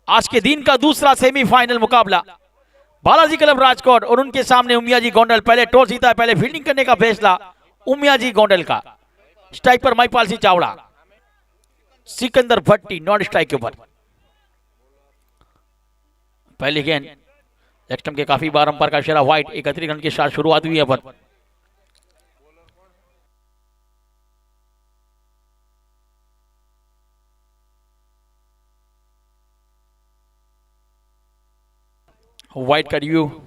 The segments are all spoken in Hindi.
आज के दिन का दूसरा सेमीफाइनल मुकाबला बालाजी क्लब राजकोट और उनके सामने उमियाजी गोंडल। पहले टॉस जीता है, पहले फील्डिंग करने का फैसला उमियाजी गोंडल का। स्ट्राइक पर महिपाल सिंह चावड़ा, सिकंदर भट्टी नॉन स्ट्राइक के ऊपर। पहली गेंद लेग स्टंप के काफी बार अंपायर का इशारा वाइड। 31 रन के साथ शुरुआत हुई है पर वाइड का रिव्यू।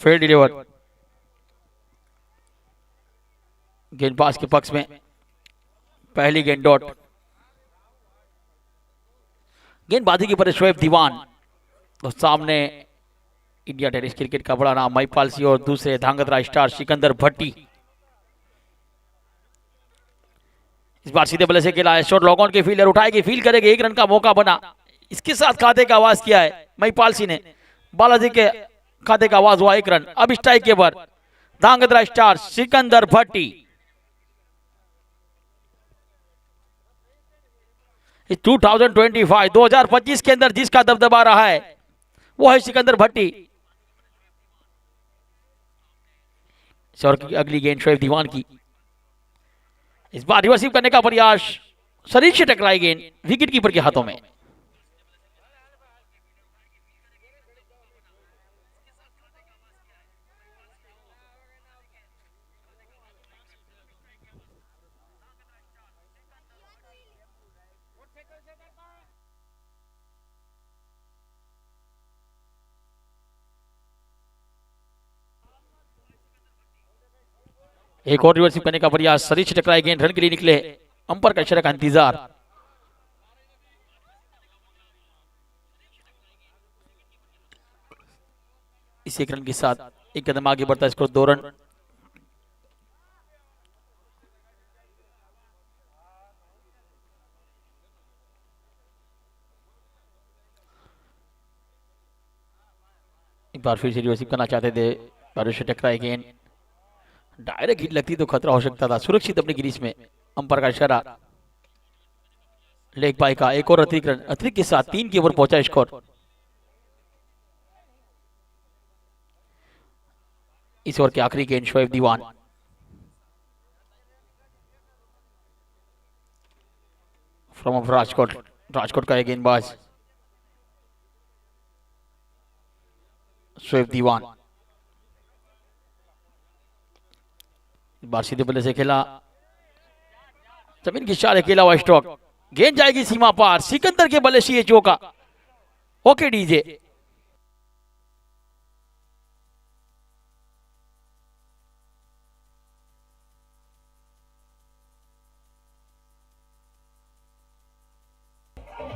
Fair deliver. गेंदबाज के पक्ष में पहली गेंद डॉट। गेंदबाजी के पर शोएब दीवान तो सामने इंडिया टेनिस क्रिकेट का बड़ा नाम महिपाल सिंह और दूसरे धांगध्रा स्टार सिकंदर भट्टी। इस बार सीधे बल्ले से खेला है, शॉट लॉग ऑन के फील्डर उठाएगी, फील्ड करेगी, 1 रन का मौका बना। इसके साथ खाते का आवाज किया है महिपाल सिंह ने। बालाजी के खाते का आवाज हुआ 1 रन। अब स्ट्राइक के पर धांगध्रा स्टार सिकंदर भट्टी। 2025 के अंदर जिसका दबदबा रहा है वो है सिकंदर भट्टी। और अगली गेंद शोएब दीवान की। इस बार रिवर्सिव करने का प्रयास, शरीर से टकराई गेंद विकेट कीपर के हाथों में। एक और रिवर्सिव करने का प्रयास, शरीर से टकराई गेंद रन के लिए निकले। अंपायर का इशारा का इंतजार। इस 1 रन के साथ 1 कदम आगे बढ़ता है, स्कोर 2 रन। एक बार फिर से रिवर्सिव करना चाहते थे, बारिश से टकराई गेंद डायरेक्ट हिट लगती तो खतरा हो सकता था। सुरक्षित अपने गिरीश में, अंपायर का इशारा। लेग बाई का एक और अतिरिक्त रन, अतिरिक्त के साथ 3 के ओवर पहुंचा स्कोर। इस ओवर की आखिरी गेंद शोएब दीवान। फ्रॉम राजकोट, राजकोट का एक गेंदबाज शोएब दीवान। बार सीधे बल्ले से खेला, जमीन की चाल खेला हुआ स्ट्रोक, गेंद जाएगी सीमा पार। सिकंदर के बल्ले से ये चौका। Okay DJ.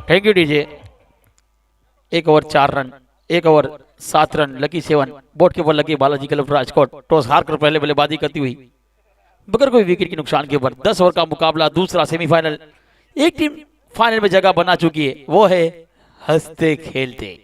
Thank you DJ. 1 over 4 run, 1 over 7 run, lucky 7। Board के ऊपर लगी बालाजी क्लब राजकोट। टॉस हार कर पहले बल्लेबाजी करती हुई बगैर कोई विकेट के नुकसान के ऊपर। 10 ओवर का मुकाबला, दूसरा सेमीफाइनल। एक टीम फाइनल में जगह बना चुकी है, वो है हंसते खेलते।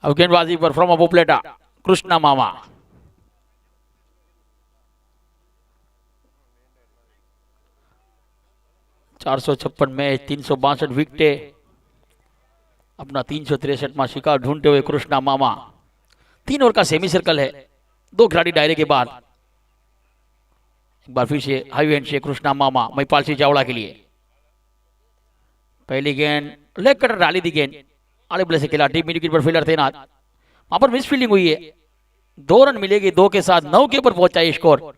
अब गेंदबाजी पर फ्रॉम अपोप्लेटा कृष्णा मामा। चार 456 मैच, 362 विकेटें, अपना 363वां शिकार ढूंढते हुए कृष्णा मामा। 3 ओवर का सेमी सर्कल है, दो खिलाड़ी दायरे के बाद। एक बार फिर से हाई हैंड से कृष्णा मामा महिपाल सिंह चावड़ा के लिए। पहली गेंद लेग कटर डाली थी गेंद, आड़े बल्ले से खेला, डीप मिड विकेट पर फील्डर तैनात, वहां पर मिस फील्डिंग हुई है। 2 रन मिलेगी, 2 के साथ 9 के ऊपर पहुंचा है स्कोर।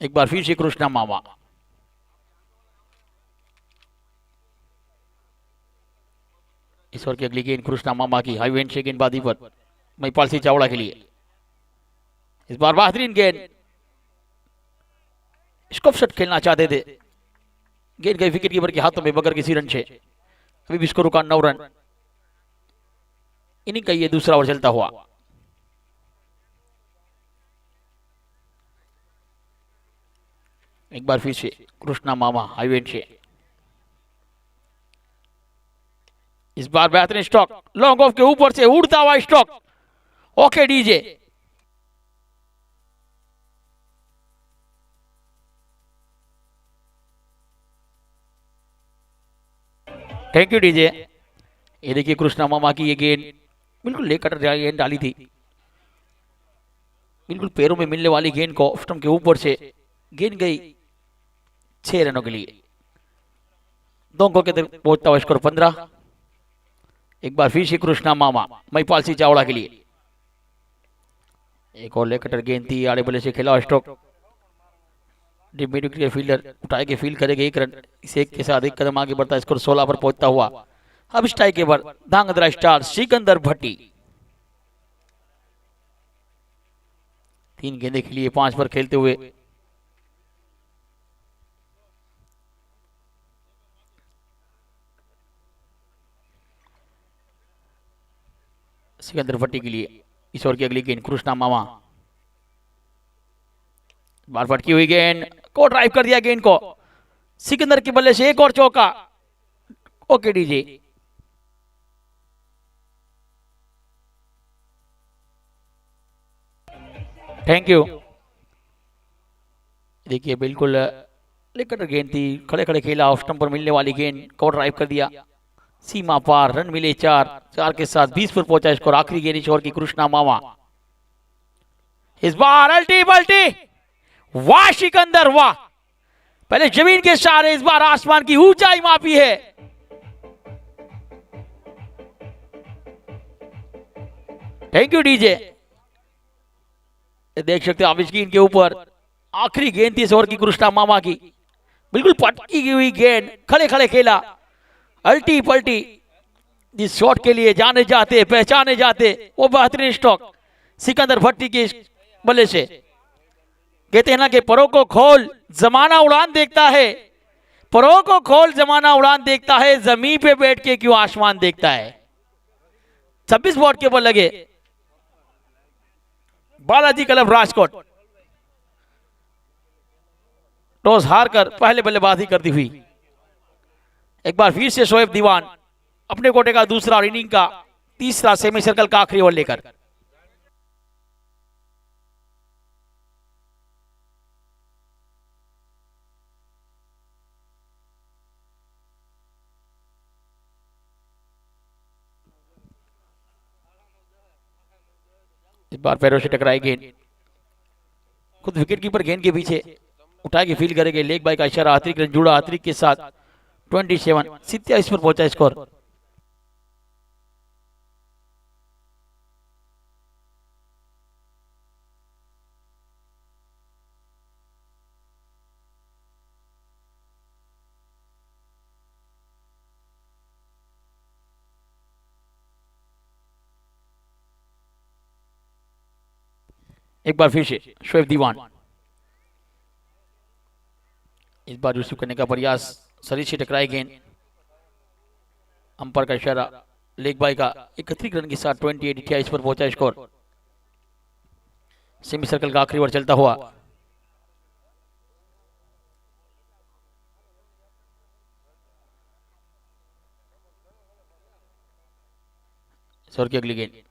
एक बार फिर से कृष्णा मामा, इस ओवर की अगली गेंद कृष्णा मामा की हाई हैंड से गेंदबाजी पर महिपाल सिंह चावड़ा के लिए। इस बार बेहतरीन गेंद, स्कोप शॉट खेलना चाहते थे, गेंद गई विकेट कीपर के हाथों में बगैर किसी रन से। अभी भी स्कोर रुका 9 रन। इनिंग का ये दूसरा ओवर चलता हुआ। एक बार फिर से कृष्णा मामा हाई हैंड से, इस बार बेहतरीन स्टॉक, लॉन्ग ऑफ के ऊपर से उड़ता हुआ stock. Okay DJ, thank you DJ. ये देखिए कृष्णा मामा की ये गेंद बिल्कुल लेग कटर गेंद डाली थी, बिल्कुल पैरों में मिलने वाली गेंद को स्टंप के ऊपर से गेंद गई 6 रनों के लिए। 2 अंकों के तक पहुंचता हुआ स्कोर 15। एक बार फिर से कृष्णा मामा महिपाल सिंह चावड़ा के लिए। एक और लेग कटर गेंद थी, आड़े बल्ले से खेला स्ट्रोक, डीप मिड विकेट के फील्डर उठाए के फील्ड करेगा 1 रन। इस एक के साथ एक कदम आगे बढ़ता है, स्कोर 16 पर पहुंचता हुआ। अब स्ट्राइक के पर धांगध्रा स्टार सिकंदर भट्टी 3 गेंदे के लिए 5 पर खेलते हुए। सिकंदर भट्टी के लिए इस ओवर की अगली गेंद कृष्णा मामा, बार फटकी हुई गेंद को ड्राइव कर दिया गेंद को, सिकंदर के बल्ले से एक और चौका। Okay DJ, thank you. देखिए बिल्कुल लेग कटर गेंद थी, खड़े खड़े खेला, ऑफ स्टंप पर मिलने वाली गेंद को ड्राइव कर दिया, सीमा पार, रन मिले 4 के साथ 20 पर पहुंचा स्कोर। आखिरी गेंद इस ओवर की कृष्णा मामा, इस बार अल्टी बल्टी, वाह सिकंदर वाह, पहले जमीन के सहारे इस बार आसमान की ऊंचाई मापी है। Thank you DJ. देख सकते हो आप स्क्रीन के ऊपर आखिरी गेंद थी इस ओवर की कृष्णा मामा की, बिल्कुल पटकी हुई गेंद, खड़े खड़े खेला, अल्टी पल्टी, जिस शॉट के लिए जाने जाते पहचाने जाते वो बेहतरीन स्ट्रोक सिकंदर भट्टी के बल्ले से। कहते हैं ना कि परों को खोल जमाना उड़ान देखता है, परों को खोल जमाना उड़ान देखता है, जमीन पे बैठ के क्यों आसमान देखता है। 26 बॉट के ऊपर लगे बालाजी क्लब राजकोट, टॉस हार कर पहले बल्लेबाजी करती हुई। एक बार फिर से शोएब दीवान अपने कोटे का दूसरा और इनिंग का तीसरा सेमी सर्कल का आखिरी ओवर लेकर। इस बार पैरों से टकराई गेंद, खुद विकेट कीपर गेंद के पीछे उठा के फील्ड करेंगे, लेग बाई का इशारा, अतिरिक्त रन जुड़ा, अतिरिक्त के साथ 27 पर पहुंचा स्कोर। एक बार फिर से शोएब दीवान, इस बार रिसीव करने का प्रयास, शरीर से टकराई गेंद, अंपायर का इशारा, लेग बाई का 31 रन के साथ 28 पर पहुंचा स्कोर। सेमी सर्कल का आखिरी ओवर चलता हुआ। ओवर की अगली गेंद,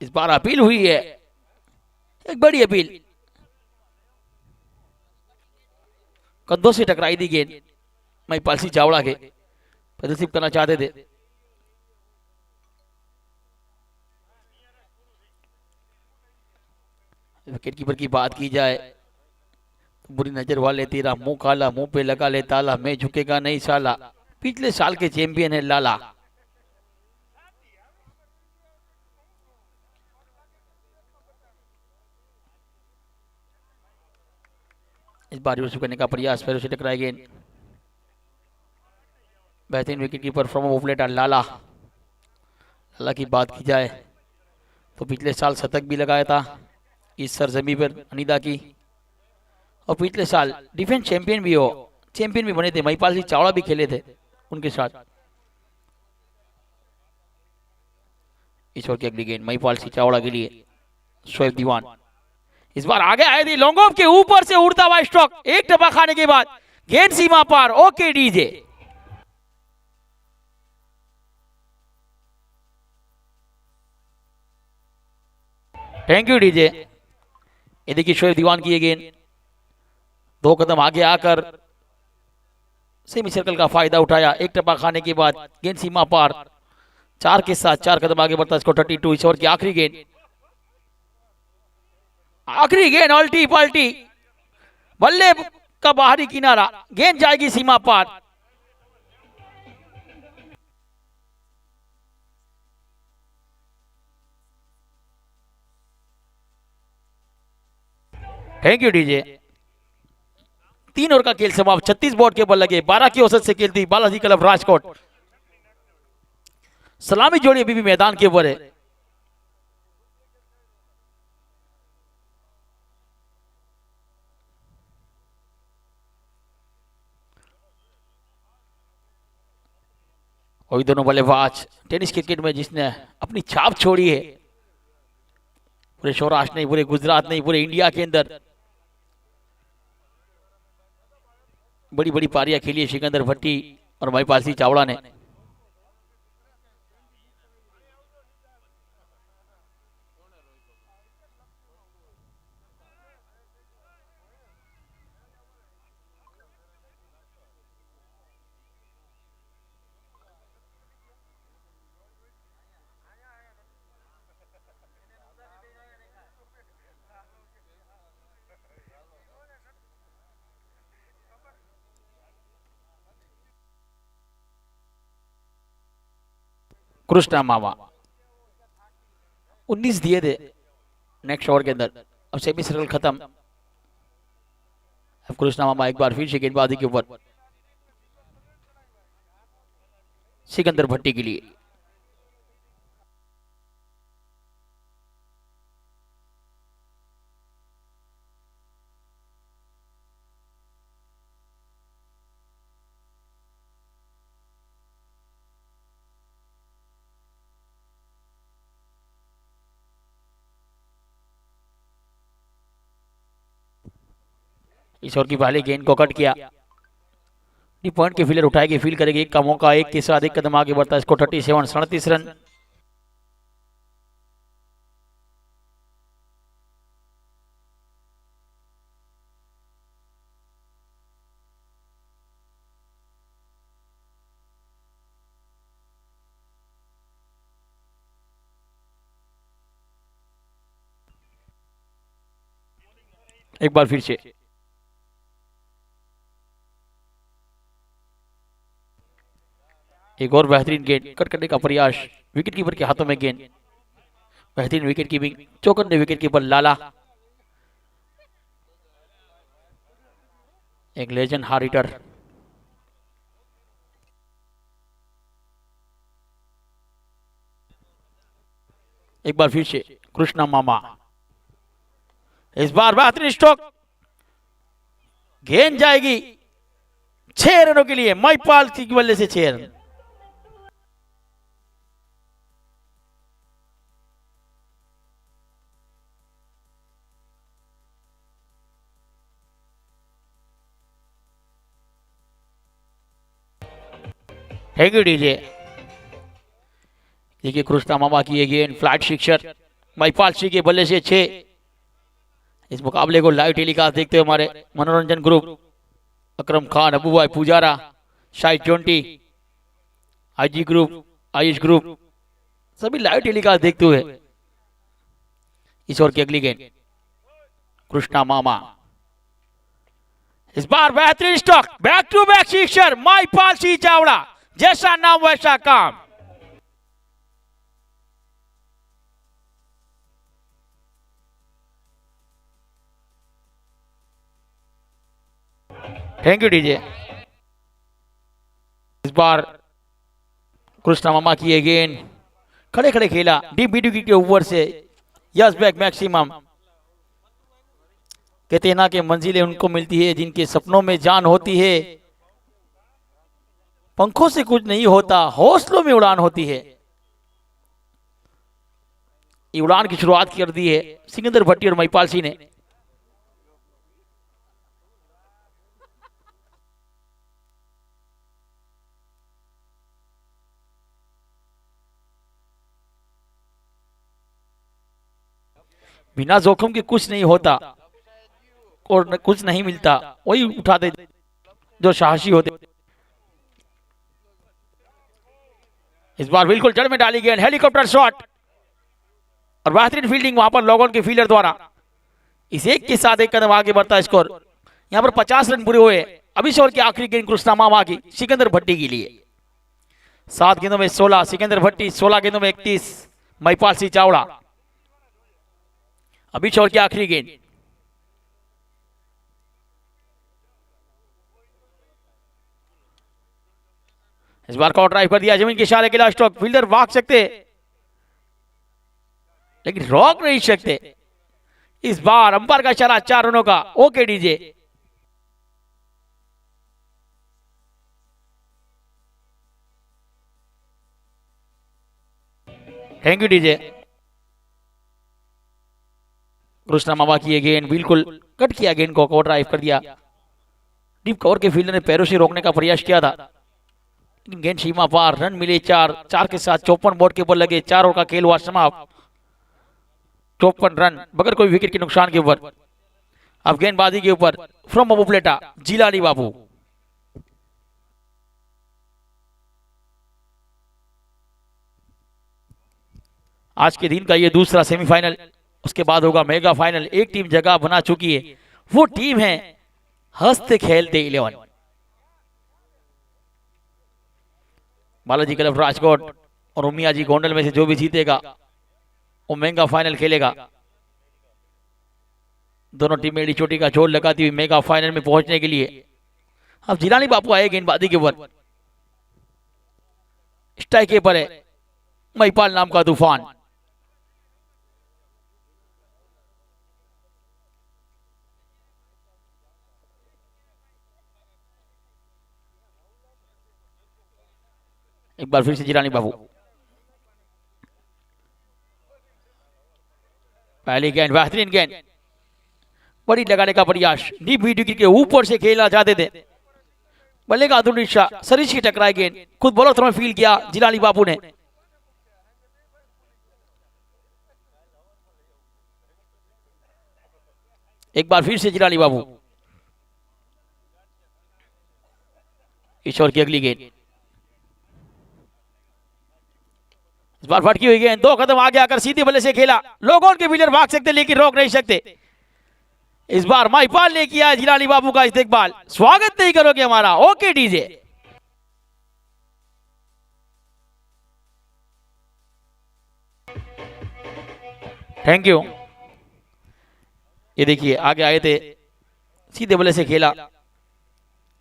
इस बार अपील हुई है, एक बड़ी अपील, कंधों से टकराई दी गेंद, महिपाल सिंह चावड़ा के प्रदर्शित करना चाहते थे। विकेट कीपर की बात की जाए तो बुरी नजर वाले तेरा मुंह काला, मुंह पे लगा ले ताला, मैं झुकेगा नहीं साला, पिछले साल के चैंपियन है लाला। इस बार यूज करने का प्रयास, पैरों से टकराए गेंद। बेहतरीन विकेट कीपर फ्रॉम ओपलेटर लाला। लाला की बात की जाए तो पिछले साल शतक भी लगाया था इस सरजमी पर अनीदा की, और पिछले साल डिफेंस चैंपियन भी चैंपियन भी बने थे। महिपाल सिंह चावड़ा भी खेले थे उनके साथ। इस ओवर की अगली गेंद महिपाल सिंह चावड़ा के लिए, शोएब दीवान इस बार आगे आए थे, लॉन्ग ऑफ के ऊपर से उड़ता हुआ स्ट्रोक, एक टप्पा खाने के बाद गेंद सीमा पार। Okay DJ, thank you DJ. ये देखिए शोएब दीवान की ये गेंद 2 कदम आगे आकर सेमी सर्कल का फायदा उठाया, एक टप्पा खाने के बाद गेंद सीमा पार। 4 के साथ 4 कदम आगे बढ़ता स्कोर 32। इस ओवर की आखिरी गेंद, अल्टी पल्टी, बल्ले का बाहरी किनारा, गेंद जाएगी सीमा पार। Thank you DJ. 3 ओवर का खेल समाप्त, 36 बॉल के बल लगे, 12 की औसत से खेलती बालाजी क्लब राजकोट। सलामी जोड़ी अभी भी मैदान के ऊपर है। और दोनों बल्लेबाज टेनिस क्रिकेट में जिसने अपनी छाप छोड़ी है, पूरे सौराष्ट्र नहीं, पूरे गुजरात नहीं, पूरे इंडिया के अंदर बड़ी बड़ी पारियां खेली है सिकंदर भट्टी और महिपाल सिंह चावड़ा ने। कृष्णा मामा 19 दिए थे नेक्स्ट ओवर के अंदर, अब सेमी सर्कल खत्म। अब कृष्णा मामा एक बार फिर से गेंदबाजी के ऊपर, सिकंदर भट्टी के लिए। इस ओवर की पहले गेंद को कट किया, पॉइंट के फील्डर उठाएगी, फील्ड करेगी, एक का मौका, एक के साथ एक कदम आगे बढ़ता है इसको 37 37 रन। एक बार फिर से एक और बेहतरीन गेंद कट करने का प्रयास, विकेट कीपर के हाथों में गेंद, बेहतरीन विकेट कीपिंग, चौकन्ने विकेट कीपर लाला, एक लेजेंड हार्ड हिटर। एक बार फिर से कृष्णा मामा, इस बार बेहतरीन स्ट्रोक, गेंद जाएगी 6 रनों के लिए, महिपाल सिंह की बल्ले से 6 रन। Thank you DJ. देखिए कृष्णा मामा की ये गेंद फ्लैट सिक्सर, महिपाल सिंह के बल्ले से 6। इस मुकाबले को लाइव टेलीकास्ट देखते हुए हमारे मनोरंजन ग्रुप अकरम खान, अबू भाई पुजारा, शायद 20 आईजी ग्रुप, आयुष ग्रुप सभी लाइव टेलीकास्ट देखते हुए इस ओवर की अगली गेंद कृष्णा मामा। इस बार बेहतरीन stroke, back to back sixer, Mahipal Singh Chavda, जैसा नाम वैसा काम। Thank you DJ. इस बार कृष्णा मामा की गेंद खड़े खड़े खेला डीप मिड के ऊपर से, यस बैक मैक्सिमम। कहते हैं ना कि मंजिलें उनको मिलती है जिनके सपनों में जान होती है, पंखों से कुछ नहीं होता, हौसलों में उड़ान होती है। ये उड़ान की शुरुआत कर दी है सिकंदर भट्टी और महिपाल सिंह ने। बिना जोखिम के कुछ नहीं होता और कुछ नहीं मिलता, वही उठाते जो साहसी होते। इस बार बिल्कुल जड़ में डाली गेंद, हेलीकॉप्टर शॉट और बेहतरीन फील्डिंग वहां पर लोगों के फील्डर द्वारा। इस एक के साथ एक कदम आगे बढ़ता है स्कोर। यहां पर 50 रन पूरे हुए। अभी इस ओवर की आखिरी गेंद कृष्णा मामा की सिकंदर भट्टी के लिए। 7 गेंदों में 16 सिकंदर भट्टी, 16 गेंदों में 31 महिपाल सिंह चावड़ा। अभी इस ओवर की आखिरी गेंद। इस बार कॉट ड्राइव कर दिया जमीन के इशारे के लास्ट स्ट्रोक। फील्डर भाग सकते लेकिन रोक नहीं सकते। इस बार अंपायर का इशारा 4 रनों का। Okay DJ. Thank you DJ. Krishna मामा की गेंद बिल्कुल कट किया, गेंद को कॉट ड्राइव कर दिया। डीप कवर के फील्डर ने पैरों से रोकने का प्रयास किया था, लेकिन गेंद सीमा पार। रन मिले 4 के साथ 54 बोर्ड के ऊपर लगे। 4 ओवर का खेल हुआ समाप्त। 54 रन बगैर कोई विकेट के नुकसान के ऊपर। अब गेंदबाजी के ऊपर फ्रॉम बाबू प्लेटा जिलानी बाबू। आज के दिन का ये दूसरा सेमीफाइनल, उसके बाद होगा मेगा फाइनल। एक टीम जगह बना चुकी है, वो टीम है हंसते खेलते 11। बालाजी क्लब राजकोट और उमिया जी गोंडल में से जो भी जीतेगा वो मेगा फाइनल खेलेगा। दोनों टीमें एड़ी चोटी का जोड़ लगाती हुई मेगा फाइनल में पहुंचने के लिए। अब जिलानी बापू आए गेंदबाजी के ऊपर। स्ट्राइक के पर है महिपाल नाम का तूफान। एक बार फिर से जिलानी बाबू। पहली गेंद बेहतरीन गेंद, बड़ी लगाने का प्रयास। डीप विकेट के ऊपर से खेला जाते थे। बल्ले का अतुल शाह सरिश की टकराई गेंद खुद बॉलर थ्रो में फील किया जिलानी बाबू ने। एक बार फिर से जिलानी बाबू। ईश्वर की अगली गेंद। इस बार फटकी हुई गेंद 2 कदम आगे आकर सीधे बल्ले से खेला। लोगों के फील्डर भाग सकते लेकिन रोक नहीं सकते। इस बार महिपाल ने किया जिलानी बाबू का इस्तेकबाल। स्वागत नहीं करोगे हमारा? Okay DJ. Thank you. ये देखिए आगे आए थे, सीधे बल्ले से खेला।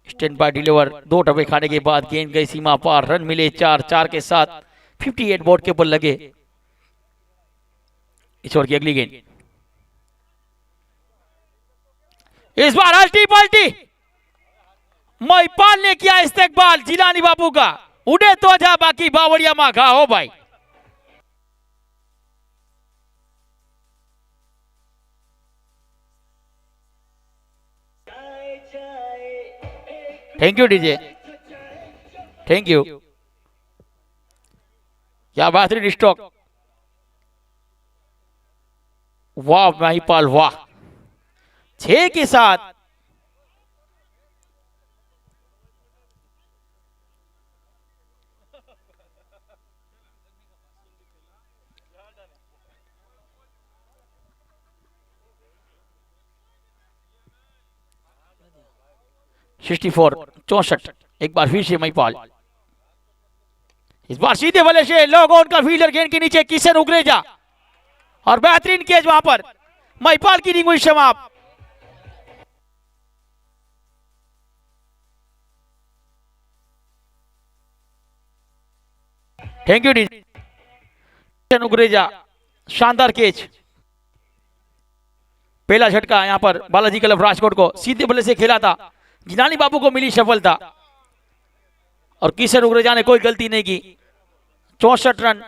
Stand by deliver. 2 टप्पे खाने के बाद गेंद गई सीमा पार। रन मिले 4 के साथ 58 बोर्ड के ऊपर लगे। इस ओवर की अगली गेंद। इस बार अल्टी पल्टी महिपाल ने किया इस्तेकबाल जिलानी बाबू का। उड़े तो जा बाकी बावड़िया मां घा हो भाई। Thank you DJ. Thank you. क्या बेहतरीन स्ट्रोक। वाह महिपाल, वाह। 6 के साथ 64 64। एक बार फिर से महिपाल, इस बार सीधे बल्ले से लोग उनका फील्डर गेंद के नीचे किशन उग्रेजा और बेहतरीन कैच वहां पर महिपाल की इनिंग हुई समाप्त। थैंक यू किशन उग्रेजा, शानदार कैच। पहला झटका यहां पर बालाजी क्लब राजकोट को सीधे बल्ले से खेला था, जिनानी बाबू को मिली सफलता और किशन उग्रेजा ने कोई गलती नहीं की। 64 रन।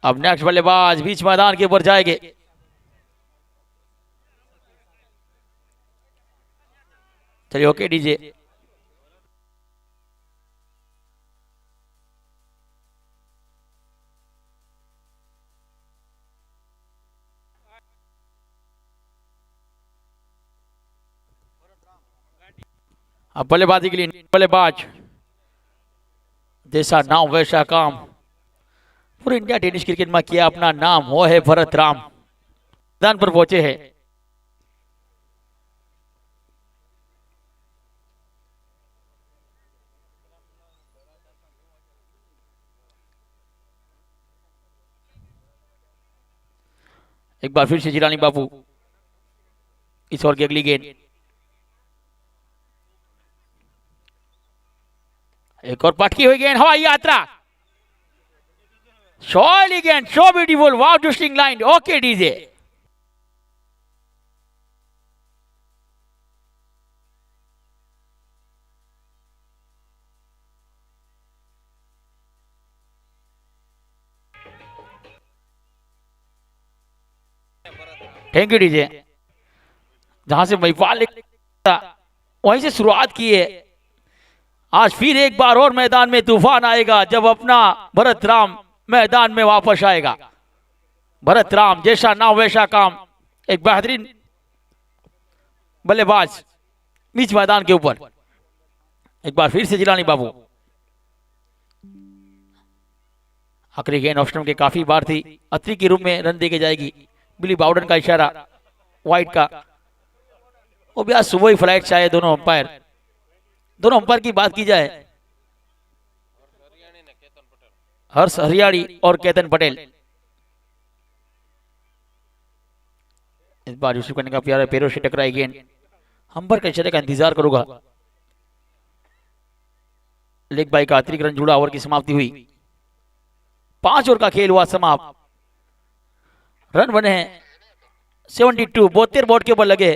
अब नेक्स्ट बल्लेबाज बीच मैदान के ऊपर जाएंगे। चलिए ओके डीजे। अब बल्लेबाजी के लिए बल्लेबाज, जैसा नाम वैसा काम, पूरे इंडिया टेनिस क्रिकेट में किया अपना नाम, वो है भरत राम। मैदान पर पहुंचे हैं। एक बार फिर से जिलानी बाबू, इस ओवर की अगली गेंद, एक और पटकी हुई गेंद, हवाई यात्रा, so elegant, so beautiful, wow twisting line. Okay DJ. Thank you DJ. जहां से महिपाल वहीं से शुरुआत की है, आज फिर एक बार और मैदान में तूफान आएगा जब अपना भरत राम मैदान में वापस आएगा। भरत राम, जैसा नाम वैसा काम, एक बेहतरीन बल्लेबाज बीच मैदान के ऊपर। एक बार फिर से जिलानी बाबू, आखिरी गेंद ऑप्शन के काफी बार थी, अत्री के रूप में रन देके जाएगी। बिली बाउडन का इशारा वाइट का, वो भी आज सुबह ही फ्लाइट से आए दोनों अंपायर। दोनों अंपायर की बात की जाए, हर्ष हरियाणी और केतन पटेल। इस बार यूसुफ करने का प्यारा पैरों से टकराई गेंद, अंपायर के इशारे का इंतजार करूंगा। लेग बाई का अतिरिक्त रन जुड़ा, ओवर की समाप्ति हुई। 5 ओवर का खेल हुआ समाप्त। रन बने हैं 72, 72 बोर्ड के ऊपर लगे।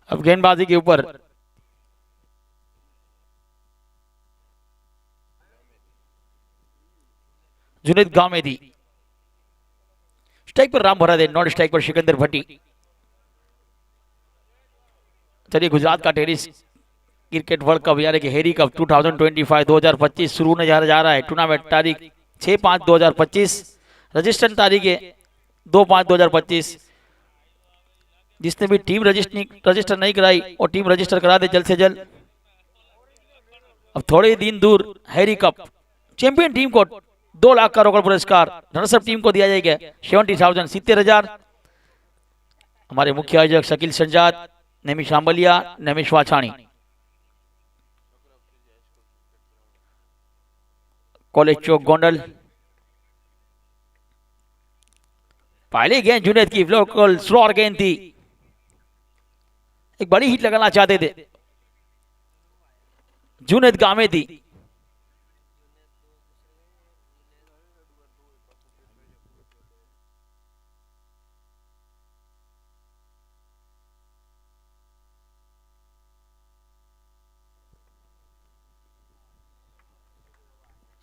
अब गेंदबाजी के ऊपर जुनेद गामेदी, स्ट्राइक पर राम भरादे, नॉट स्ट्राइक पर सिकंदर भट्टी। चलिए गुजरात का टेनिस क्रिकेट वर्ल्ड कप यानी कि हेरी कप 2025 2025 शुरू होने जा रहा है। टूर्नामेंट तारीख 6/5/2025, रजिस्ट्रेशन तारीख है 2/5/2025। जिसने भी टीम रजिस्टर नहीं कराई और टीम रजिस्टर करा दे जल्द से जल्द। अब थोड़े दिन दूर हैरी कप, चैंपियन टीम को 2 लाख का रोकड़ पुरस्कार, रनर्सअप टीम को दिया जाएगा 70,000 70,000। हमारे मुख्य आयोजक शकील संजाद, नेमिश आंबलिया, नेमिश वाछाणी। कॉलेज चौक गोंडल। पहली गेंद जुनेद की लोकल स्लोअर गेंद थी, एक बड़ी हिट लगाना चाहते थे जुनेद गामेदी,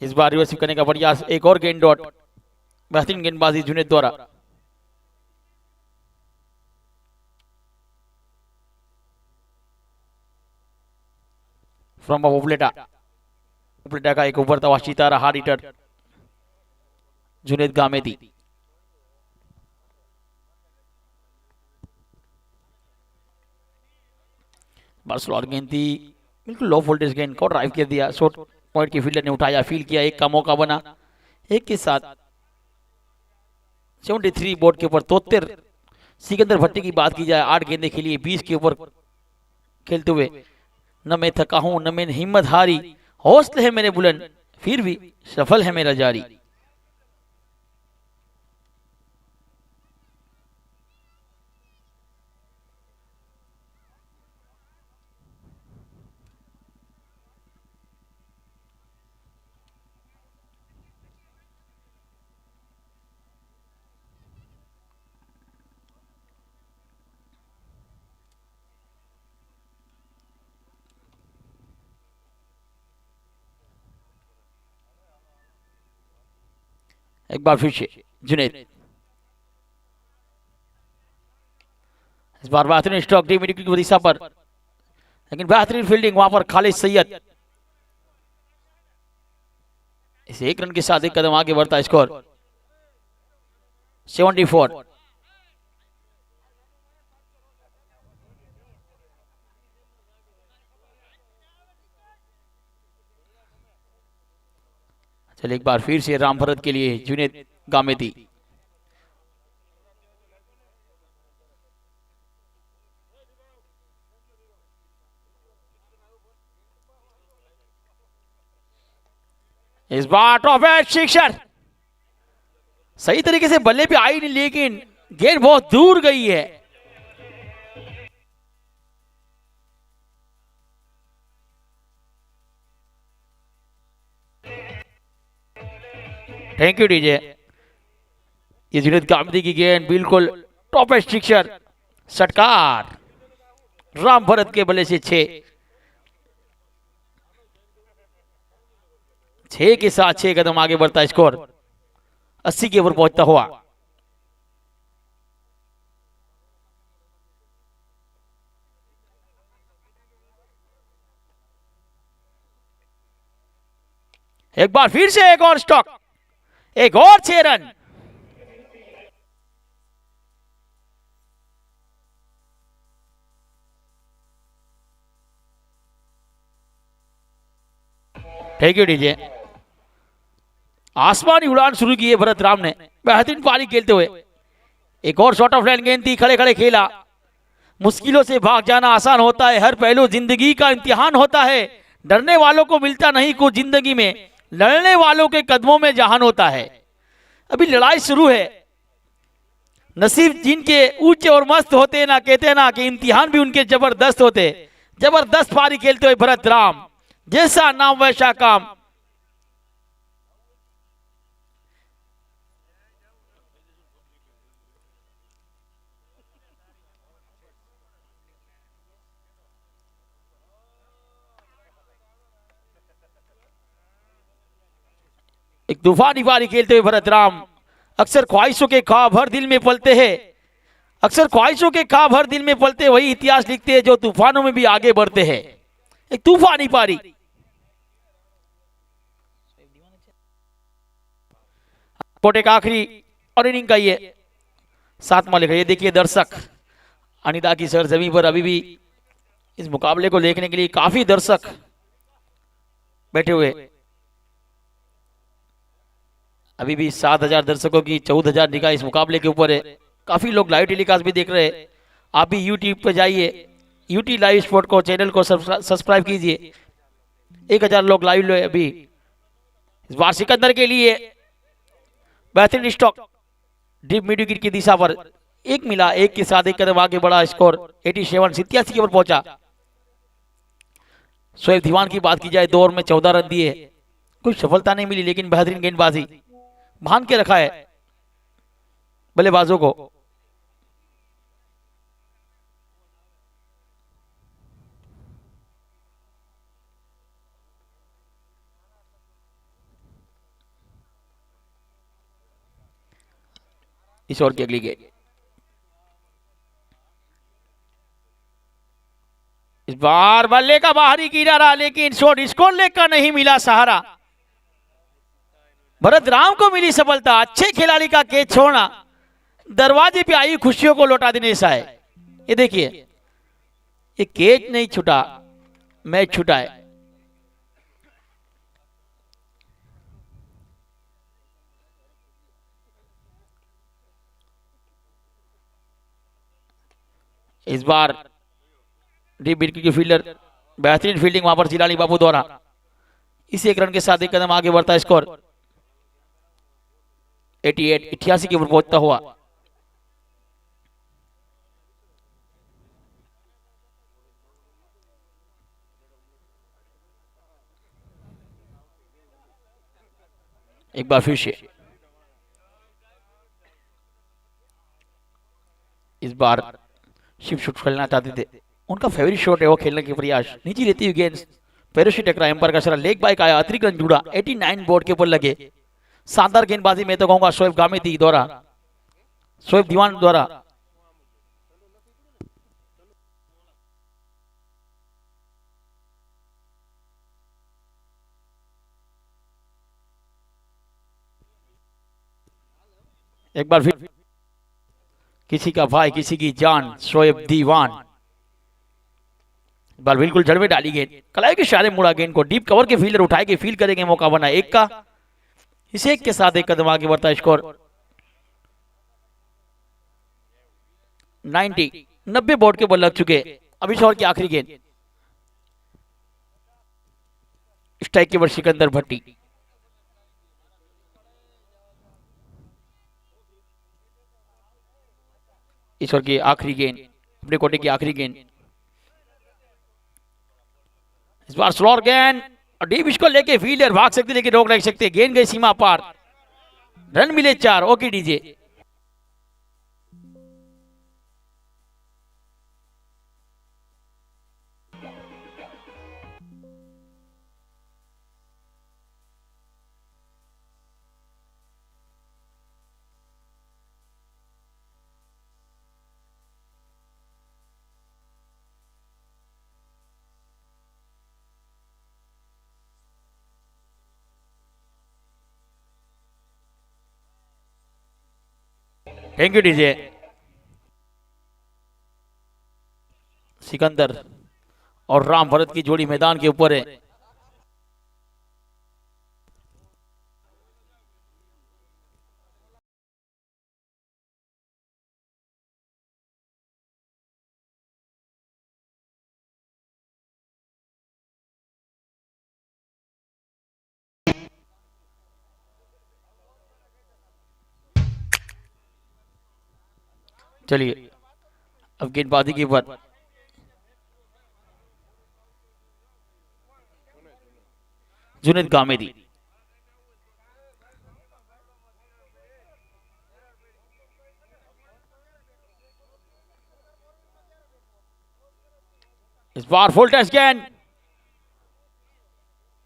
इस बार रिवर्स करने का प्रयास, एक और गेंद डॉट, बेहतरीन गेंदबाजी जुनैद द्वारा। फ्रॉम उपलेटा, उपलेटा का एक उभरता हुआ सितारा हार्ड हिटर जुनैद गामेदी। स्लॉट गेंद थी, बिल्कुल लो वोल्टेज गेंद को ड्राइव कर दिया, शॉर्ट पॉइंट की फील्डर ने उठाया, फील किया, एक का मौका बना। एक के साथ 73 बोर्ड के ऊपर 73। सिकंदर भट्टी की बात की जाए, 8 गेंदें खेली, 20 के ऊपर खेलते हुए, न मैं थका हूं न मैंने हिम्मत हारी, हौसले है मेरे बुलंद, फिर भी सफल है मेरा जारी। एक बार फिर से जुनैद, इस बार बेहतरीन स्ट्रोक डी मिड की दिशा पर, लेकिन बेहतरीन फील्डिंग वहां पर खालिद सैयद। इस एक रन के साथ एक कदम आगे बढ़ता स्कोर 74। चलिए एक बार फिर से राम भरत के लिए जुनैद गामेदी। इस बार टॉप एज सिक्सर, सही तरीके से बल्ले पे आई नहीं, लेकिन गेंद बहुत दूर गई है। Thank you DJ. ये जुनैद गामेदी की गेंद बिल्कुल टॉप एज सिक्सर, षटकार, राम भरत के बल्ले से 6। 6 के साथ 6 कदम आगे बढ़ता स्कोर 80 के ऊपर पहुंचता हुआ। एक बार फिर से एक और स्टॉक, एक और 6 रन। Thank you DJ. आसमानी उड़ान शुरू की है भरत राम ने, बेहतरीन पारी खेलते हुए। एक और शॉर्ट ऑफ लाइन गेंद थी, खड़े खड़े खेला। मुश्किलों से भाग जाना आसान होता है, हर पहलू जिंदगी का इम्तिहान होता है। डरने वालों को मिलता नहीं कुछ जिंदगी में, लड़ने वालों के कदमों में जहान होता है। अभी लड़ाई शुरू है। नसीब जिनके ऊंचे और मस्त होते ना, कहते ना कि इम्तिहान भी उनके जबरदस्त होते। जबरदस्त पारी खेलते हुए भरत राम, जैसा नाम वैसा काम। एक तूफानी पारी खेलते हुए भरत राम, अक्सर ख्वाहिशों के ख्वाब हर दिल में पलते हैं, अक्सर ख्वाहिशों के ख्वाब हर दिल में पलते, वही इतिहास लिखते हैं जो तूफानों में भी आगे बढ़ते हैं। एक तूफानी पारी। पोटे का आखिरी और इनिंग का ये 7वां लिखा। ये देखिए दर्शक अनिता की सरजमी पर अभी भी इस मुकाबले को देखने के लिए काफी दर्शक बैठे हुए। अभी भी 7,000 दर्शकों की 14,000 निगाह इस मुकाबले के ऊपर है। काफी लोग लाइव टेलीकास्ट भी देख रहे हैं। आप भी यूट्यूब पर जाइए, यूट्यूब लाइव स्पोर्ट को चैनल को सब्सक्राइब कीजिए। 1,000 लोग लाइव लो अभी। इस बार सिकंदर के लिए बेहतरीन स्टॉक डीप मिड विकेट की दिशा पर, एक मिला, एक के साथ एक कदम आगे बढ़ा स्कोर 87 87 के ऊपर पहुंचा। शोएब दीवान की बात की जाए, 2 ओवर में 14 रन दिए, कोई सफलता नहीं मिली, लेकिन बेहतरीन गेंदबाजी भान के रखा है बल्लेबाजों को। इस ओवर की अगली गेंद, इस बार बल्ले का बाहरी किनारा, लेकिन शॉट स्कोर लेग का नहीं मिला सहारा। भरत राम को मिली सफलता। अच्छे खिलाड़ी का कैच छोड़ना दरवाजे पे आई खुशियों को लौटा देने सा है। ये देखिए, ये कैच नहीं छूटा, मैच छूटा है। इस बार डीप विकेट की फील्डर, बेहतरीन फील्डिंग वहां पर जिलानी बाबू द्वारा। इसी एक रन के साथ एक कदम आगे बढ़ता है स्कोर 88 के ऊपर पहुंचता हुआ। एक बार फिर से इस बार शिव शॉट खेलना चाहते थे, उनका फेवरेट शॉट है वो खेलने के प्रयास। नीचे लेती हुई गेंद पैरों से टकरा, एम्पायर का इशारा, लेग बाइक आया, अतिरिक्त रन जुड़ा। 89 बोर्ड के ऊपर लगे। शानदार गेंदबाजी मैं तो कहूंगा शोएब गामेदी द्वारा, शोएब दीवान द्वारा। एक बार फिर किसी का भाई किसी की जान, शोएब दीवान। बाल बिल्कुल जड़ में डाली गेंद, कलाई के इशारे मुड़ा गेंद को, डीप कवर के फील्डर उठाएंगे, फील्ड करेंगे, मौका बना एक का। इस एक के साथ एक कदम आगे बढ़ता है स्कोर 90 बोर्ड के बॉल लग चुके। अब इस ओवर की आखिरी गेंद, स्ट्राइक के बाद सिकंदर भट्टी। इस ओवर की आखिरी गेंद, अपने कोटे की आखिरी गेंद। इस बार स्लोअर गेंद और डीप इसको लेके फील्डर भाग सकते लेकिन रोक नहीं सकते। गेंद गई सीमा पार, रन मिले 4। Okay DJ. Thank you DJ. Sikandar और राम भरत की जोड़ी मैदान के ऊपर है। चलिए अब गेंदबाजी के ऊपर जुनेद गामेदी। इस बार फुल टच गेंद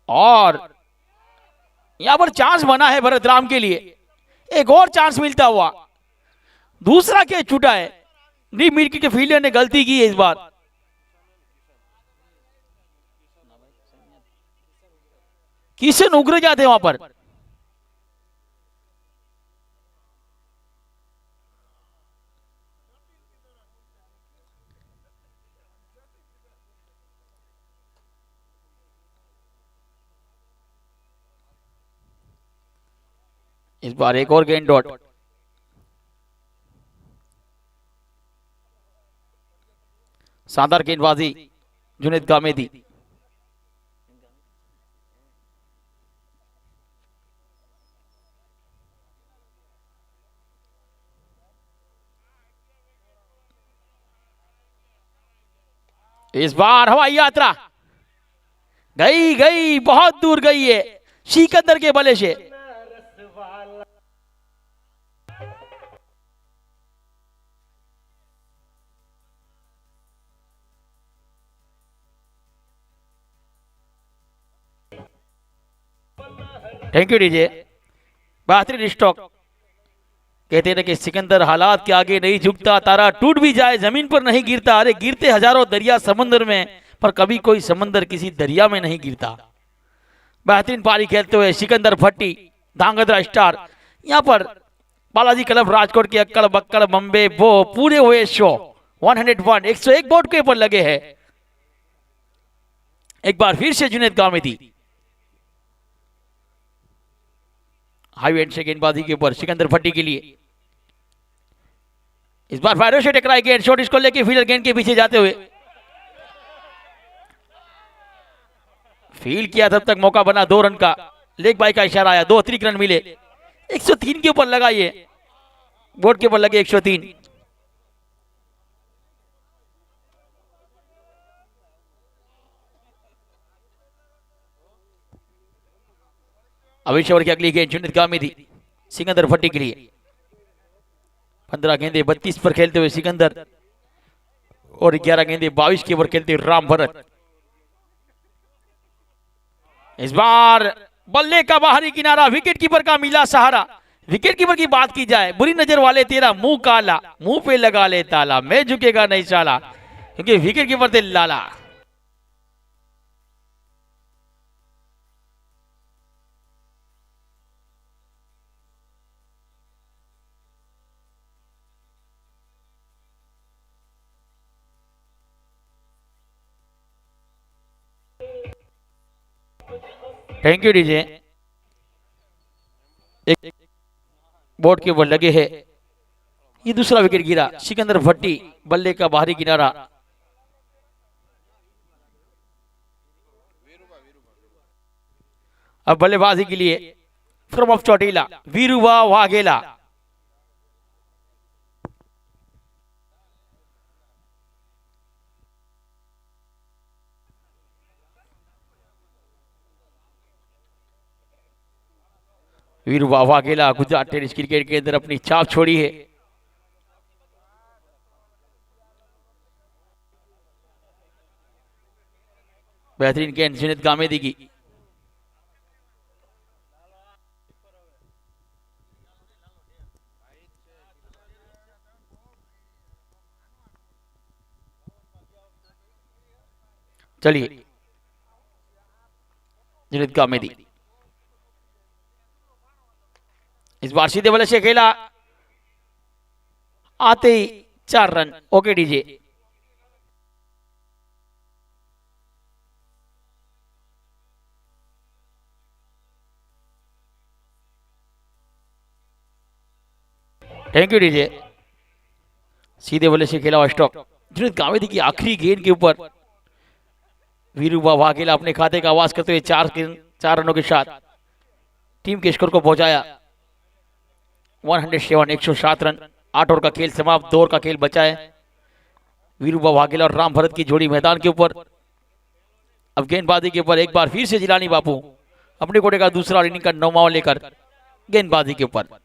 और यहां पर चांस बना है भरत राम के लिए। एक और चांस मिलता हुआ, दूसरा कैच छूटा है। डीप मिड के फील्डर ने गलती की है इस बार। किशन उग्र जाते वहां पर। इस बार एक और गेंद डॉट। शानदार गेंदबाजी जुनेद गामेदी। इस बार हवाई यात्रा गई गई, बहुत दूर गई है सिकंदर के बल्ले से। Thank you DJ. बेहतरीन स्ट्रोक कहते हैं ना कि सिकंदर हालात के आगे नहीं झुकता, तारा टूट भी जाए जमीन पर नहीं गिरता। अरे गिरते हजारों दरिया समुद्र में, पर कभी कोई समंदर किसी दरिया में नहीं गिरता। बेहतरीन पारी खेलते हुए सिकंदर भट्टी, धांगध्रा स्टार, यहाँ पर बालाजी क्लब राजकोट के अक्कड़ बक्कड़ बम्बे वो पूरे हुए शो 101 101 बोर्ड के ऊपर लगे हैं। एक बार फिर से जुनेद गामेदी हाई एंड से गेंदबाजी के ऊपर सिकंदर भट्टी के लिए। इस बार फायरों से टकराई गेंद, शॉट इसको लेके फील्डर गेंद के पीछे जाते हुए फील्ड किया, तब तक मौका बना 2 रन का। लेग बाई का इशारा आया, 2 अतिरिक्त रन मिले। 103 के ऊपर लगा, ये बोर्ड के ऊपर लगे 103। अभिषेक की अगली गेंद जुनेद गामेदी सिकंदर भट्टी के लिए। 15 गेंदे 32 पर खेलते हुए सिकंदर और 11 गेंदे 22 के ऊपर खेलते हुए राम भरत। इस बार बल्ले का बाहरी किनारा, विकेट कीपर का मिला सहारा। विकेट कीपर की बात की जाए, बुरी नजर वाले तेरा मुंह काला, मुंह पे लगा ले ताला, मैं झुकेगा नहीं साला, क्योंकि विकेट कीपर थे लाला। Thank you DJ. एक बोर्ड के ऊपर लगे हैं, ये दूसरा विकेट गिरा। सिकंदर भट्टी, बल्ले का बाहरी किनारा। अब बल्लेबाजी के लिए from of Chotila Viruva Vaghela. Viruva Vaghela Gujarat tennis cricket के अंदर अपनी छाप छोड़ी है। बेहतरीन गेंद जुनेद गामेदी की। चलिए जुनेद गामेदी इस बार सीधे बल्ले से खेला, आते ही 4 run. Okay DJ. Thank you DJ. सीधे बल्ले से खेला स्टॉप। जुनेद गामेदी की आखिरी गेंद के ऊपर वीरुवा वाघेला अपने खाते का आवाज करते हुए 4 रनों के साथ टीम के स्कोर को पहुंचाया 107 107 रन। 8 ओवर का खेल समाप्त, 2 ओवर का खेल बचा है। वीरुवा वाघेला और राम भरत की जोड़ी मैदान के ऊपर। अब गेंदबाजी के ऊपर एक बार फिर से जिलानी बापू अपने कोटे का दूसरा इनिंग का 9वां लेकर गेंदबाजी के ऊपर।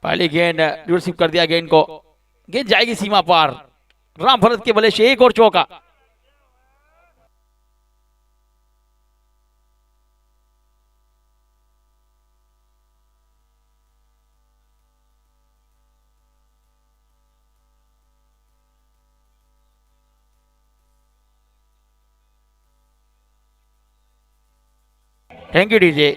पहली गेंद रिसीव कर दिया, गेंद को, गेंद जाएगी सीमा पार। राम भरत के बल्ले से एक और चौका। Thank you DJ.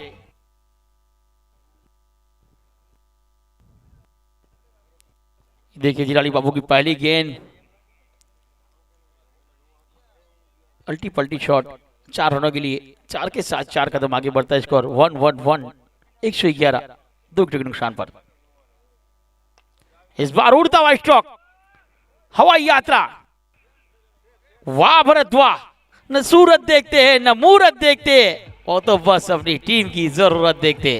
देखिए जिलानी बाबू की पहली गेंद अल्टी पल्टी शॉट 4 रनों के लिए, 4 के साथ 4 कदम आगे बढ़ता है स्कोर 1-1-1, 111, 2 विकेट के नुकसान पर। इस बार उड़ता हुआ स्ट्रोक, हवाई यात्रा, वाह भरत वाह, न सूरत देखते हैं न मूरत देखते, वो तो बस अपनी टीम की जरूरत देखते।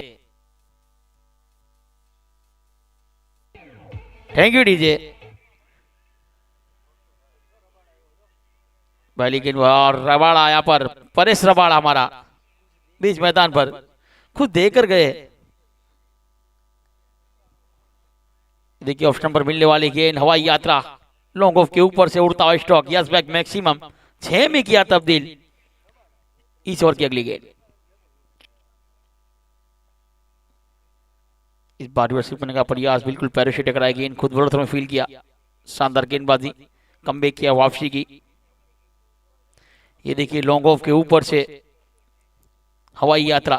Thank you DJ. पहली गेंद और रबाड़ा यहाँ पर, परेश रबाड़ा हमारा बीच मैदान पर खुद देकर गए। देखिए ऑफ स्टंप पर मिलने वाली गेंद, हवाई यात्रा, लॉन्ग ऑफ के ऊपर से उड़ता हुआ स्ट्रोक, यस बैक मैक्सिमम, 6 में किया तब्दील। इस ओवर की अगली गेंद, इस बार रिवर्सिंग करने का प्रयास, बिल्कुल पैरों से टकराई गेंद, खुद बड़ों में फील किया, शानदार गेंदबाजी, कमबैक किया, वापसी की। ये देखिए लॉन्ग ऑफ के ऊपर से हवाई यात्रा,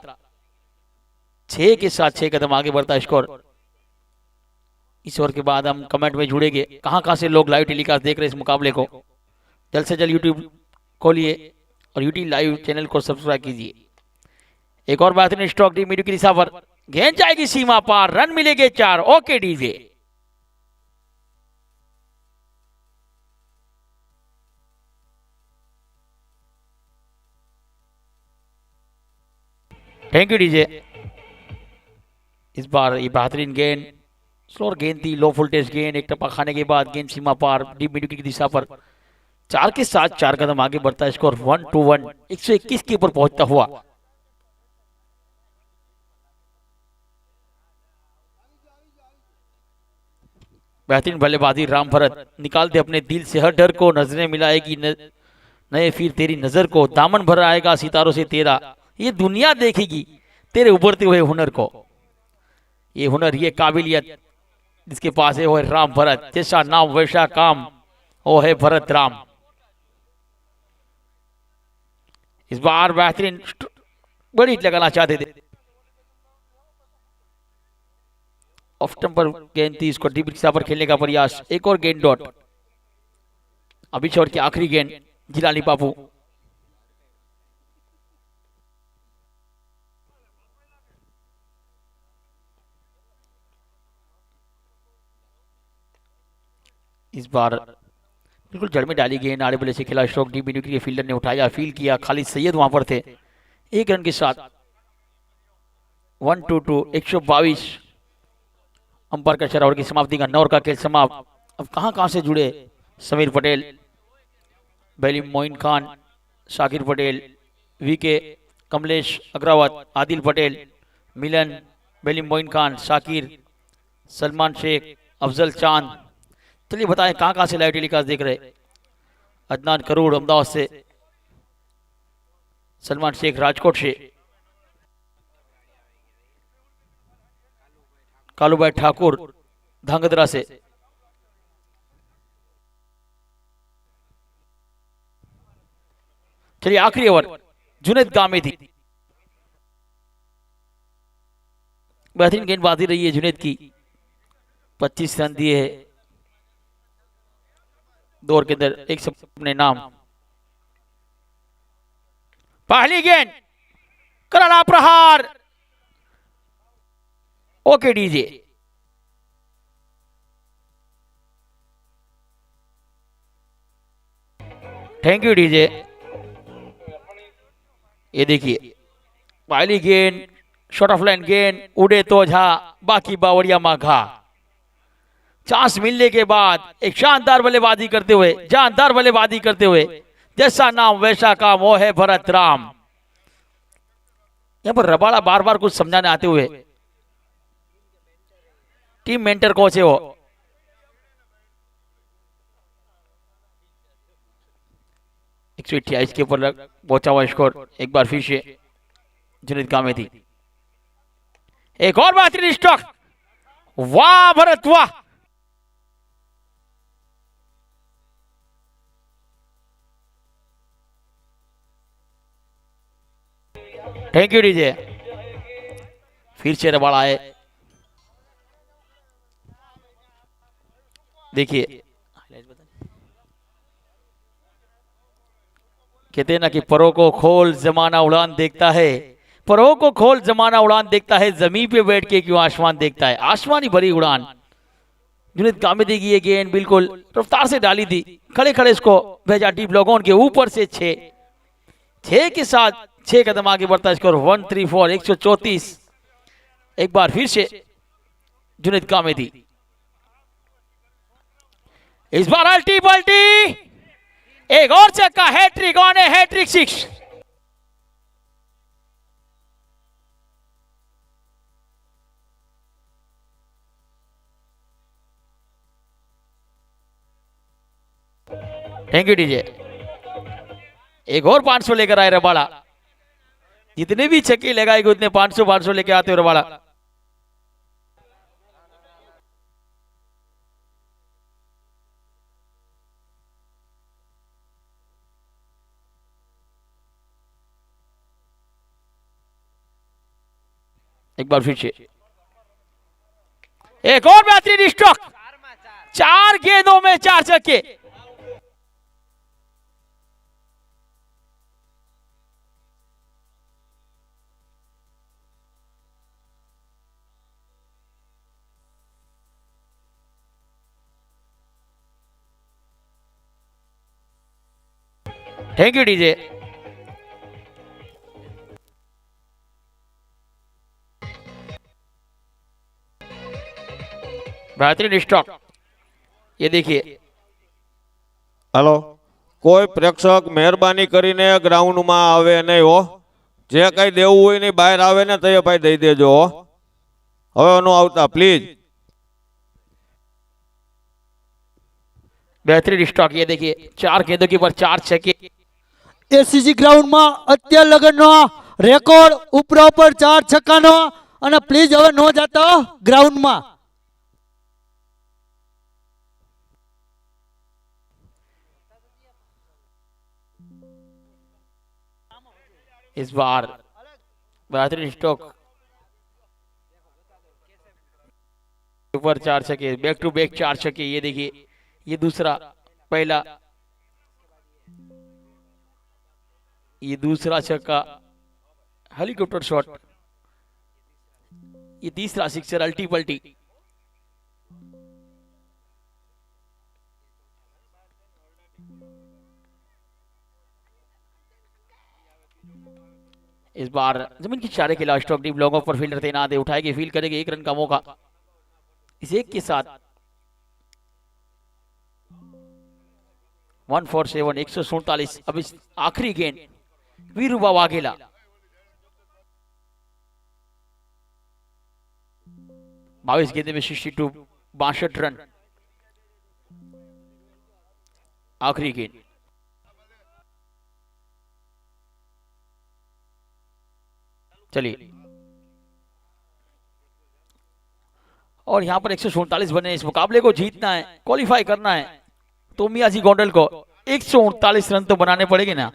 6 के साथ 6 कदम आगे बढ़ता स्कोर। इस ओवर के बाद हम कमेंट में जुड़ेंगे, कहां से लोग लाइव टेलीकास्ट देख रहे हैं इस मुकाबले को, जल्द से जल्द यूट्यूब खोलिए और यूट्यूब लाइव चैनल को सब्सक्राइब कीजिए। एक और बेहतरीन स्ट्रोक डी मीडियो की दिशा पर, गेंद जाएगी सीमा पार, रन मिलेंगे 4। Okay DJ. Thank you DJ. इस बार ये बेहतरीन गेंद, स्लोर गेंद थी, लो वोल्टेज गेंद, एक टप्पा खाने के बाद गेंद सीमा पार, डीप मिड की दिशा पर, 4 के साथ 4 कदम आगे बढ़ता है स्कोर 1-1, 121 के ऊपर पहुंचता हुआ। बेहतरीन बल्लेबाजी राम भरत, निकालते अपने दिल से हर डर को, नजरें मिलाएगी नए फिर तेरी नजर को, दामन भर आएगा सितारों से तेरा, ये दुनिया देखेगी तेरे उभरते हुए हुनर को। ये हुनर, ये काबिलियत जिसके पास है वो है राम भरत, जैसा नाम वैसा काम, वो है भरत राम। इस बार बेहतरीन बड़ी लगाना चाहते थे, ऑफ स्टंप पर गेंद थी, इसको डीप दिशा पर खेलने का प्रयास, एक और गेंद डॉट। अभी छोड़ के आखिरी गेंद जिलानी बाबू, इस बार बिल्कुल जड़ में डाली गेंद, आड़े बल्ले से खेला स्ट्रोक, डीप मिड के फील्डर ने उठाया, फील किया, खालिद सैयद वहां पर थे, 1 रन के साथ 1-2, 122। अंपायर का इशारा, ओवर की समाप्ति का 9 ओवर का खेल समाप्त। अब कहां से जुड़े, समीर पटेल, बैलिम मोइन खान, शाकिर पटेल, वीके, कमलेश अग्रवाल, आदिल पटेल, मिलन, बैलिम मोइन खान, शाकिर, सलमान शेख, अफजल चांद। चलिए बताएं कहां से लाइव टेलीकास्ट देख रहे। अदनान करोड़ अहमदाबाद से, सलमान शेख राजकोट से, कालूभाई ठाकुर धांगध्रा से। चलिए आखिरी ओवर जुनैद गामेदी, बेहतरीन गेंदबाजी रही है जुनैद की, 25 रन दिए है 2 ओवर के अंदर, एक अपने नाम। पहली गेंद, करारा प्रहार, okay DJ. Thank you DJ. ये देखिए पहली गेंद, शॉर्ट ऑफ लाइन गेंद, उड़े तो झा बाकी बावड़िया माघा। चांस मिलने के बाद एक शानदार बल्लेबाजी करते हुए, जानदार बल्लेबाजी करते हुए, जैसा नाम वैसा काम, वो है भरत राम। यहां पर रबाड़ा बार बार कुछ समझाने आते हुए, टीम मेंटर कोच है वो, 128 के ऊपर पहुंचा हुआ स्कोर। एक बार फिर से जुनैद गामेदी, एक और बेहतरीन स्ट्रोक, वाह भरत वाह। Thank you DJ. फिर से रबाड़ा आए, देखिए कहते हैं ना कि परों को खोल जमाना उड़ान देखता है, परों को खोल जमाना उड़ान देखता है, जमीन पे बैठ के क्यों आसमान देखता है। आसमानी भरी उड़ान जुनैद गामिदी की ये गेंद बिल्कुल रफ्तार से डाली थी, खड़े खड़े इसको भेजा डीप लोगों के ऊपर से। छह के साथ 6 कदम आगे बढ़ता है स्कोर 134 134। एक बार फिर से जुनैद गामिदी, इस बार अल्टी पल्टी, एक और छक्का, हैट्रिक ऑन है, हैट्रिक 6। Thank you DJ. एक और 500 लेकर आए रबाड़ा, जितने भी छक्के लगाएंगे उतने 500 लेके आते हो रबाड़ा। एक बार फिर से एक और बेहतरीन स्ट्रोक, 4 गेंदों में 4 छक्के। Thank you DJ. बेहतरीन स्ट्रोक, ये देखिए। हेलो, कोई प्रेक्षक मेहरबानी કરીને ग्राउंड में आवे नहीं हो, जे कई देવું હોય ને બહાર આવે ને તો ભાઈ દઈ દેજો હો, હવે નો આવતા પ્લીઝ। बेहतरीन स्ट्रोक, ये देखिए 4 गेंदों के ऊपर 4 छक्के। एसीजी ग्राउंड में અત્યાર લગનનો રેકોર્ડ ઉપરા ઉપર 4 છક્કાનો, અને પ્લીઝ હવે નો જાતા ગ્રાઉન્ડ માં। इस बार बेहतरीन स्ट्रोक, ऊपर 4 छक्के, बैक टू बैक 4 छक्के। ये देखिए, ये दूसरा, पहला, ये दूसरा छक्का, हेलीकॉप्टर शॉट, ये तीसरा सिक्सर, अल्टी पल्टी। इस बार जमीन की चारे खिलाफ स्ट्रोक, डीप लोगों पर फील्डर तैनात है, उठाएंगे, फील्ड करेंगे, 1 रन का मौका। इस एक के साथ 147 147। अब इस आखिरी गेंद वीरुबा वाघेला, 22 गेंदे में 62, 62 रन। आखिरी गेंद, चलिए। और यहां पर 147 बने, इस मुकाबले को जीतना है, क्वालिफाई करना है, तो मियाजी गोंडल को 139 रन तो बनाने पड़ेंगे ना।